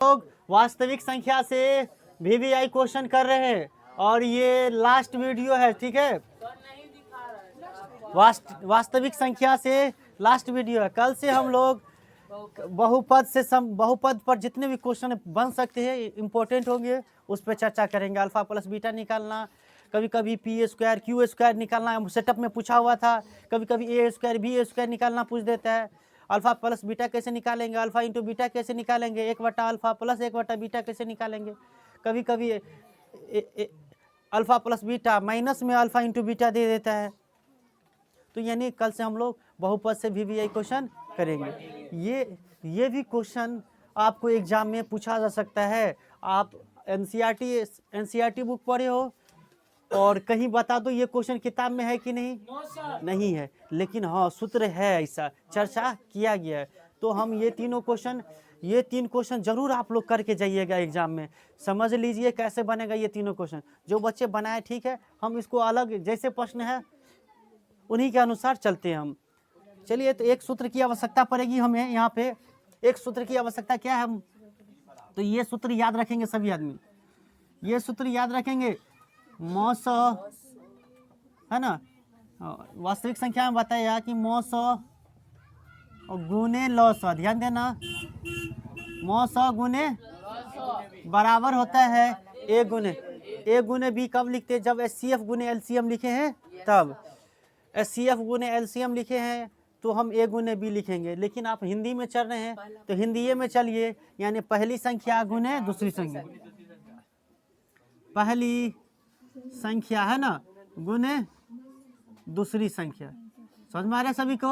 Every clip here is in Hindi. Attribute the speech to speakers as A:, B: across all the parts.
A: लोग वास्तविक संख्या से वीवीआई क्वेश्चन कर रहे हैं और ये लास्ट वीडियो है, ठीक है। वास्तविक संख्या से लास्ट वीडियो है। कल से हम लोग बहुपद पर जितने भी क्वेश्चन बन सकते हैं इंपॉर्टेंट होंगे उस पर चर्चा करेंगे। अल्फा प्लस बीटा निकालना, कभी कभी पी स्क्वायर क्यू स्क्वायर निकालना सेटअप में पूछा हुआ था, कभी कभी ए स्क्वायर बी स्क्वायर निकालना पूछ देता है। अल्फा प्लस बीटा कैसे निकालेंगे, अल्फा इंटू बीटा कैसे निकालेंगे, 1/अल्फा प्लस 1/बीटा कैसे निकालेंगे। कभी कभी अल्फा प्लस बीटा माइनस में अल्फा इंटू बीटा दे देता है। तो यानी कल से हम लोग बहुपद से वीवीआई क्वेश्चन करेंगे। ये भी क्वेश्चन आपको एग्जाम में पूछा जा सकता है। आप एनसीईआरटी बुक पढ़े हो और कहीं बता दो ये क्वेश्चन किताब में है कि नहीं? नहीं है, लेकिन हाँ सूत्र है, ऐसा चर्चा किया गया है। तो हम ये तीन क्वेश्चन जरूर आप लोग करके जाइएगा एग्जाम में। समझ लीजिए कैसे बनेगा ये तीनों क्वेश्चन। जो बच्चे बनाए ठीक है, हम इसको अलग जैसे प्रश्न है उन्हीं के अनुसार चलते हैं हम। चलिए, तो एक सूत्र की आवश्यकता पड़ेगी हमें। यहाँ पे एक सूत्र की आवश्यकता क्या है, हम तो ये सूत्र याद रखेंगे सभी आदमी। ये सूत्र याद रखेंगे, मौस है ना, वास्तविक संख्या में बताया कि मौस गुने लॉस, ध्यान देना, मौस गुने बराबर होता है ए गुने बी। कब लिखते हैं? जब एचसीएफ गुने एलसीएम लिखे हैं तब। एचसीएफ गुने एलसीएम लिखे हैं तो हम ए गुने बी लिखेंगे। लेकिन आप हिंदी में चल रहे हैं तो हिंदी में चलिए, यानी पहली संख्या गुने दूसरी संख्या, पहली संख्या है ना गुने दूसरी संख्या। समझ में आ रहा है सभी को?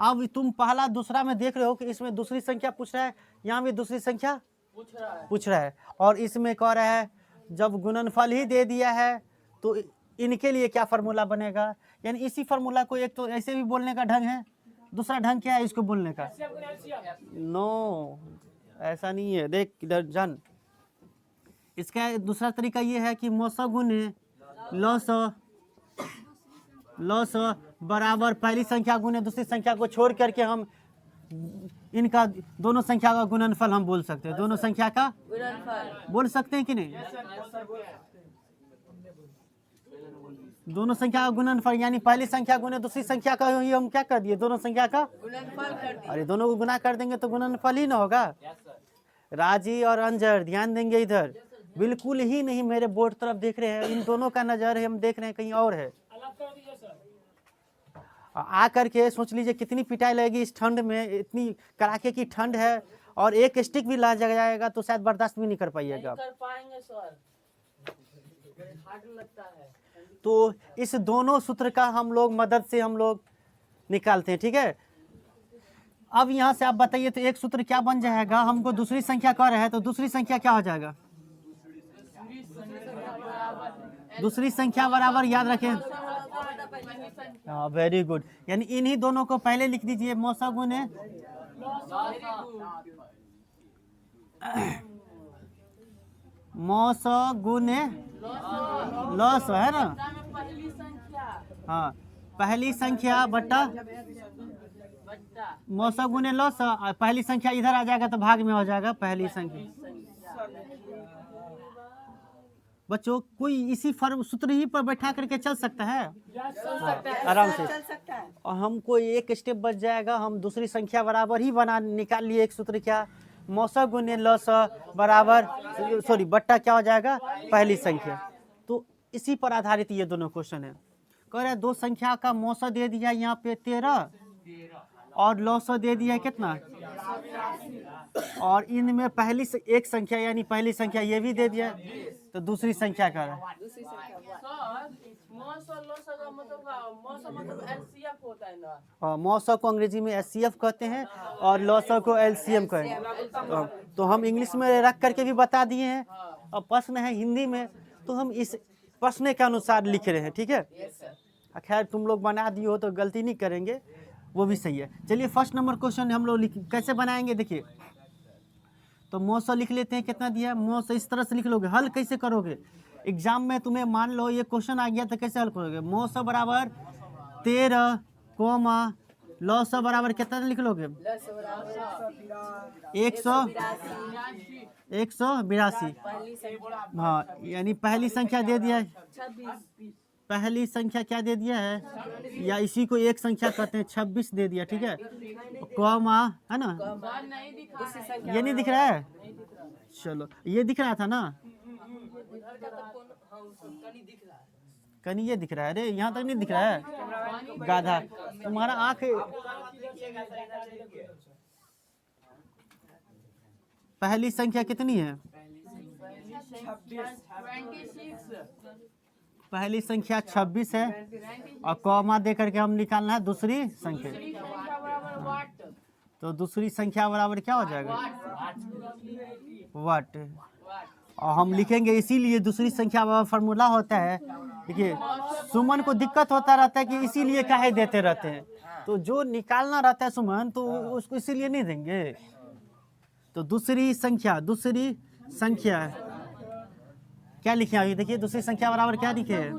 A: अब तुम पहला दूसरा में देख रहे हो कि इसमें दूसरी संख्या पूछ रहा है, यहाँ भी दूसरी संख्या पूछ रहा है और इसमें कह रहा है जब गुणनफल ही दे दिया है तो इनके लिए क्या फार्मूला बनेगा। यानी इसी फार्मूला को एक तो ऐसे भी बोलने का ढंग है, दूसरा ढंग क्या है इसको बोलने का? नो, ऐसा नहीं है। देख इधर जान, इसका दूसरा तरीका ये है कि मौसा गुने लॉस बराबर पहली संख्या गुने दूसरी संख्या को छोड़ करके हम इनका दोनों संख्या का गुणनफल हम बोल सकते हैं। दोनों संख्या का बोल सकते हैं कि नहीं? दोनों संख्या का गुणनफल, यानी पहली संख्या गुने दूसरी संख्या का ही हम क्या कर दिए, दोनों संख्या का गुणनफल कर दिए। अरे दोनों को गुना कर देंगे तो गुणनफल ही ना होगा। राजी और अंजर ध्यान देंगे इधर, बिल्कुल ही नहीं मेरे बोर्ड तरफ देख रहे हैं, इन दोनों का नजर है, हम देख रहे हैं कहीं और है। आ करके सोच लीजिए कितनी पिटाई लगेगी इस ठंड में, इतनी कड़ाके की ठंड है और एक स्टिक भी ला जाएगा तो शायद बर्दाश्त भी नहीं कर पाइएगा। तो इस दोनों सूत्र का हम लोग मदद से हम लोग निकालते हैं, ठीक है। अब यहाँ से आप बताइए तो एक सूत्र क्या बन जाएगा, हमको दूसरी संख्या कह रहा है तो दूसरी संख्या क्या हो जाएगा? दूसरी संख्या बराबर, याद रखें, वेरी गुड, यानी इन्हीं दोनों को पहले लिख दीजिए, मौसा गुने मौसा गुने लॉस है ना, हाँ पहली संख्या बट्टा मौसा गुने लॉस। पहली संख्या इधर आ जाएगा तो भाग में हो जाएगा पहली संख्या। बच्चों कोई इसी फर्म सूत्र ही पर बैठा करके चल सकता है आराम से, और हमको एक स्टेप बच जाएगा। हम दूसरी संख्या बराबर ही बना निकाल लिए एक सूत्र, क्या, मौसा गुने लॉस बराबर बट्टा क्या हो जाएगा, पहली संख्या। तो इसी पर आधारित ये दोनों क्वेश्चन है। कह रहे दो संख्या का मौसा दे दिया यहाँ पे 13 और लॉस दे दिया कितना, और इनमें पहली एक संख्या यानी पहली संख्या ये भी दे दिया, तो दूसरी संख्या का मौसा को अंग्रेजी में एचसीएफ कहते हैं और लॉस को एलसीएम कहते हैं। तो हम इंग्लिश में रख करके भी बता दिए हैं, और प्रश्न है हिंदी में तो हम इस प्रश्न के अनुसार लिख रहे हैं, ठीक है। खैर तुम लोग बना दिए हो तो गलती नहीं करेंगे, वो भी सही है। चलिए फर्स्ट नंबर क्वेश्चन हम लोग कैसे बनाएंगे, देखिए तो मौसा लिख लेते हैं, कितना दिया मौसा, इस तरह से लिख लोगे। हल कैसे करोगे एग्जाम में, तुम्हें मान लो ये क्वेश्चन आ गया तो कैसे हल करोगे, मौसा बराबर 13, लॉसा बराबर कितना लिख लोगे? 182। हाँ, यानी पहली संख्या दे दिया है। पहली संख्या क्या दे दिया है, या इसी को एक संख्या कहते हैं, 26 दे दिया, ठीक है। कॉमा है ना, ये नहीं दिख रहा है, चलो ये दिख रहा था ना, कहीं ये दिख रहा है, अरे यहाँ तक नहीं दिख रहा है, गाधा तुम्हारा आंख। पहली संख्या कितनी है? पहली संख्या 26 है, और कॉमा दे करके हम निकालना है दूसरी संख्या। तो दूसरी संख्या बराबर क्या हो जाएगा? वाट। और हम लिखेंगे, इसीलिए दूसरी संख्या का फॉर्मूला होता है, देखिए सुमन को दिक्कत होता रहता है कि इसीलिए काहे देते रहते हैं, तो जो निकालना रहता है सुमन तो उसको इसीलिए नहीं देंगे। तो दूसरी संख्या क्या लिखे अभी देखिए, दूसरी संख्या बराबर क्या लिखे है?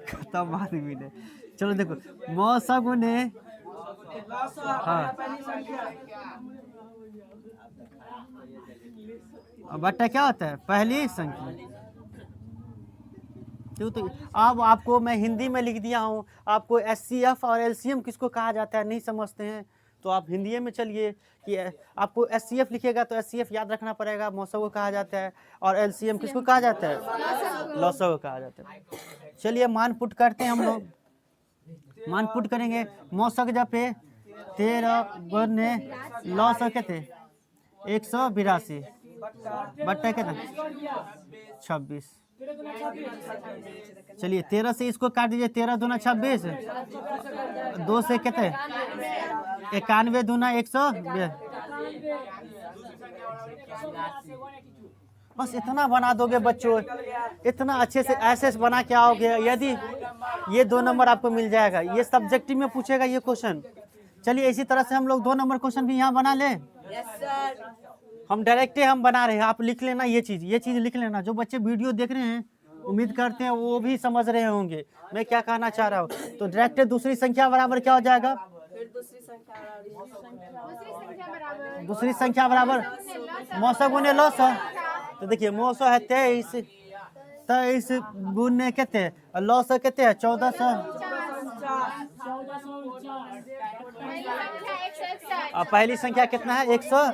A: खत्म आदमी ने। चलो देखो, मौसा गुने, हाँ बट्टा क्या होता है? पहली संख्या। तो अब आपको मैं हिंदी में लिख दिया हूँ, आपको एचसीएफ और एलसीएम किसको कहा जाता है नहीं समझते हैं, तो आप हिंदी में चलिए कि आपको एचसीएफ लिखेगा तो एचसीएफ याद रखना पड़ेगा, मौसा को कहा जाता है, और एलसीएम किसको कहा जाता है? लॉसा को कहा जाता है। चलिए मान पुट करते हैं हम लोग, मान पुट करेंगे। मौसा के जब पे 13 गुने लॉसा कितने? 182 बट्टा कितना? 26। चलिए 13 से इसको काट दीजिए, 13 दूना 26, 2 से कितने? 91 दूना 100। बस इतना बना दोगे बच्चों, इतना अच्छे से ऐसे बना के आओगे, यदि ये 2 नंबर आपको मिल जाएगा। ये सब्जेक्टिव में पूछेगा ये क्वेश्चन। चलिए इसी तरह से हम लोग 2 नंबर क्वेश्चन भी यहाँ बना ले। हम डायरेक्ट हम बना रहे हैं, आप लिख लेना ये चीज लिख लेना। जो बच्चे वीडियो देख रहे हैं उम्मीद करते हैं वो भी समझ रहे होंगे मैं क्या कहना चाह रहा हूँ। तो डायरेक्ट दूसरी संख्या बराबर क्या हो जाएगा? दूसरी संख्या बराबर मौसा गुने लॉसा। तो देखिए मौसा है 23 गुने कितने, लॉसा कितने है? 1400। और पहली संख्या कितना है? 100।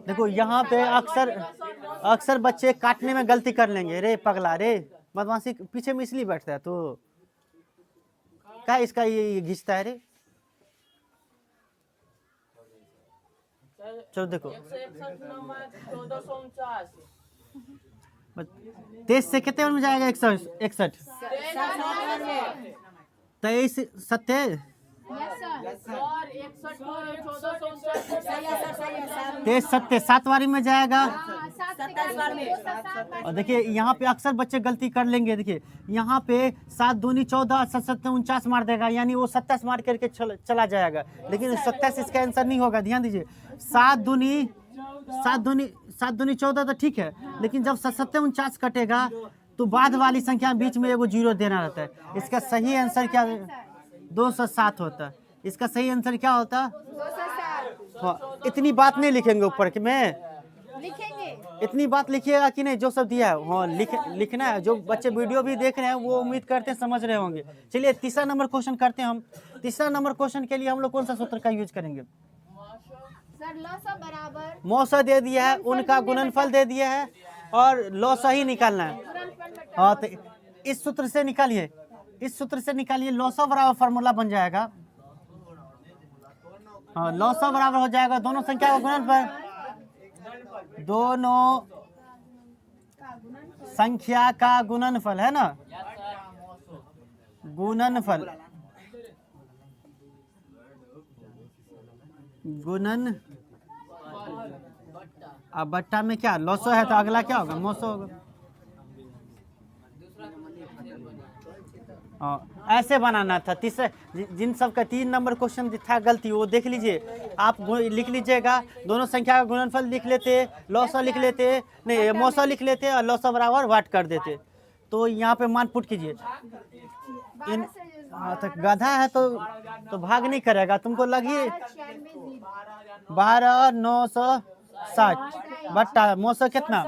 A: देखो यहाँ पे अक्सर बच्चे काटने में गलती कर लेंगे। रे पगला, रे बदमाशी पीछे में इसलिए बैठता है, तो क्या इसका ये घिसता है रे। चलो देखो 23 से कितने में जाएगा? 161। 23 सत्ते 23 सत्ते 7 बारी में जाएगा। और देखिए यहाँ पे अक्सर बच्चे गलती कर लेंगे। देखिए यहाँ पे 7 दूनी 14, 7 सत्ते 49 मार देगा, यानी वो 27 मार करके चला जाएगा, लेकिन 27 इसका आंसर नहीं होगा। ध्यान दीजिए, 7 दूनी 14 तो ठीक है, लेकिन जब 7 सत्ते 49 कटेगा तो बाद वाली संख्या बीच में एगो 0 देना रहता है। इसका सही आंसर क्या? 207 होता। इसका सही आंसर क्या होता? 207। हाँ, इतनी बात नहीं लिखेंगे ऊपर कि मैं लिखेंगे, इतनी बात लिखिएगा कि नहीं जो सब दिया है हाँ लिखना है। जो बच्चे वीडियो भी देख रहे हैं वो उम्मीद करते हैं समझ रहे होंगे। चलिए तीसरा नंबर क्वेश्चन करते हैं हम। तीसरा नंबर क्वेश्चन के लिए हम लोग कौन सा सूत्र का यूज करेंगे? मौसा दे दिया है, उनका गुणनफल दे दिया है, और लॉसा ही निकालना है। हाँ तो इस सूत्र से निकालिए, लॉसा बराबर फॉर्मूला बन जाएगा। हाँ लॉसा बराबर हो जाएगा दोनों संख्या का गुणनफल, दोनों संख्या का गुणनफल है ना, गुणनफल अब बट्टा में क्या लॉसो है तो अगला क्या होगा? मौसो होगा। हाँ, ऐसे बनाना था। तीसरे जिन सब का 3 नंबर क्वेश्चन था गलती वो देख लीजिए, आप लिख लीजिएगा। दोनों संख्या का गुणनफल लिख लेते, लौसा लिख लेते, नहीं मौसा लिख लेते और लौसा बराबर वाट कर देते। तो यहाँ पे मान पुट कीजिए। इन हाँ, तो गधा है तो भाग नहीं करेगा, तुमको लगी 12,960 बट्टा मौसा कितना।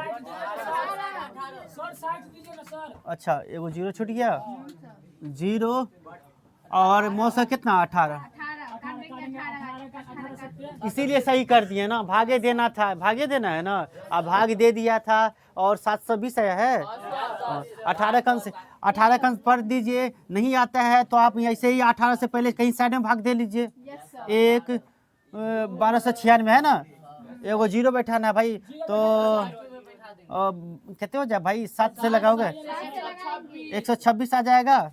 A: अच्छा एगो जीरो छूट गया, जीरो और मौसा कितना 18, इसीलिए सही कर दिए ना। भागे देना था, भागे देना है ना, अब भाग दे दिया था और 720 आया है। 18 कंस पढ़ दीजिए, नहीं आता है तो आप ऐसे ही 18 से पहले कहीं साइड में भाग दे लीजिए। एक 1296 है ना, एगो जीरो बैठाना है भाई, तो कितने हो जाए भाई, 7 से लगाओगे 126 आ जाएगा,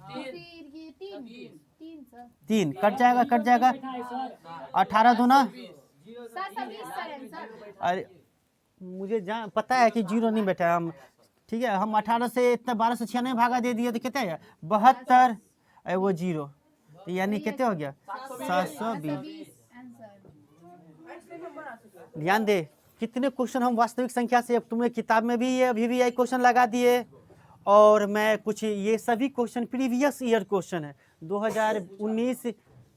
A: 3 कट जाएगा 18 दूना। अरे मुझे पता है कि जीरो नहीं बैठा हम, ठीक है। हम 18 से इतना 1296 भागा दे दिए तो कितना है 72, वो जीरो, तो यानी कितने हो गया 720। ध्यान दे कितने क्वेश्चन हम वास्तविक संख्या से, अब तुम्हें किताब में भी ये अभी भी यही क्वेश्चन लगा दिए, और मैं कुछ ये सभी क्वेश्चन प्रीवियस ईयर क्वेश्चन है, 2019,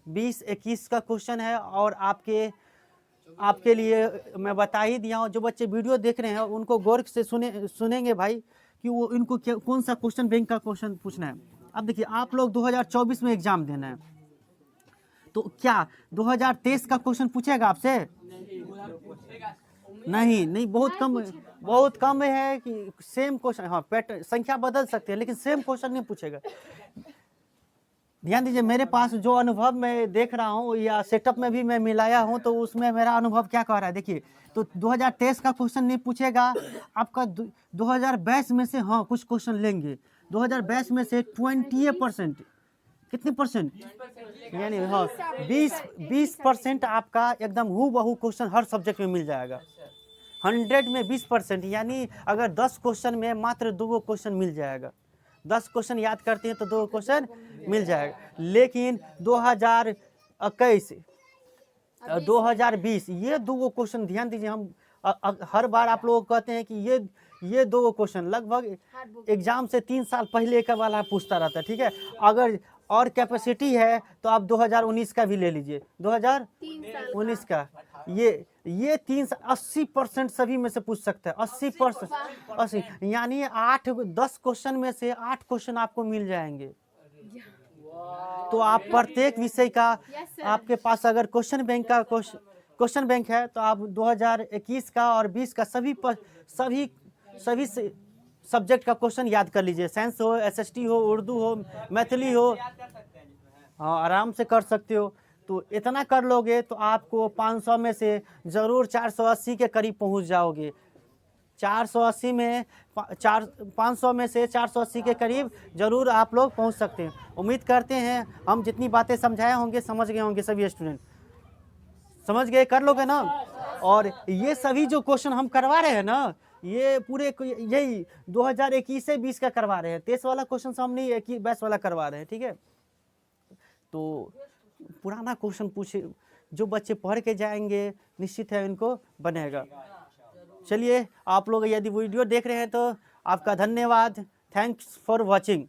A: 20, 21 का क्वेश्चन है। और आपके लिए मैं बता ही दिया हूँ, जो बच्चे वीडियो देख रहे हैं उनको गौर से सुनेंगे भाई कि वो इनको कौन सा क्वेश्चन बैंक का क्वेश्चन पूछना है। अब देखिए आप लोग 2024 में एग्जाम देना है, तो क्या 2023 का क्वेश्चन पूछेगा आपसे? नहीं, बहुत कम है कि सेम क्वेश्चन, हाँ पैटर्न संख्या बदल सकते हैं लेकिन सेम क्वेश्चन नहीं पूछेगा। ध्यान दीजिए, मेरे पास जो अनुभव मैं देख रहा हूँ या सेटअप में भी मैं मिलाया हूँ, तो उसमें मेरा अनुभव क्या कह रहा है देखिए। तो 2023 का क्वेश्चन नहीं पूछेगा आपका, 2022 में से हाँ कुछ क्वेश्चन लेंगे, 2022 में से 20%, कितने परसेंट, यानी हाँ 20% आपका एकदम हूबहू क्वेश्चन हर सब्जेक्ट में मिल जाएगा। 100 में 20%, यानी अगर 10 क्वेश्चन में मात्र 2 क्वेश्चन मिल जाएगा, 10 क्वेश्चन याद करते हैं तो 2 क्वेश्चन मिल जाएगा। लेकिन 2021, 2020 ये 2 क्वेश्चन, ध्यान दीजिए, हम हर बार आप लोग कहते हैं कि ये 2 क्वेश्चन लगभग एग्जाम से 3 साल पहले का वाला पूछता रहता है, ठीक है। अगर और कैपेसिटी है तो आप 2019 का भी ले लीजिए, 2019 का ये 80% सभी में से पूछ सकते हैं, 80%, यानी 10 क्वेश्चन में से 8 क्वेश्चन आपको मिल जाएंगे। तो आप प्रत्येक विषय का आपके पास अगर क्वेश्चन बैंक है तो आप 2021 का और 20 का सभी सब्जेक्ट का क्वेश्चन याद कर लीजिए। साइंस हो, SST हो, उर्दू हो, मैथिली हो, हाँ आराम से कर सकते हो। तो इतना कर लोगे तो आपको 500 में से ज़रूर 480 के करीब पहुंच जाओगे। 480 में 500 में से 480 के करीब ज़रूर आप लोग पहुंच सकते हैं। उम्मीद करते हैं हम जितनी बातें समझाए होंगे समझ गए होंगे, सभी स्टूडेंट समझ गए, कर लोगे ना। और ये सभी जो क्वेश्चन हम करवा रहे हैं ना, ये पूरे यही 2021 से 20 का करवा रहे हैं, 23 वाला क्वेश्चन हम नहीं 22 वाला करवा रहे हैं, ठीक है। तो पुराना क्वेश्चन पूछे, जो बच्चे पढ़ के जाएंगे निश्चित है इनको बनेगा। चलिए आप लोग यदि वीडियो देख रहे हैं तो आपका धन्यवाद, थैंक्स फॉर वॉचिंग।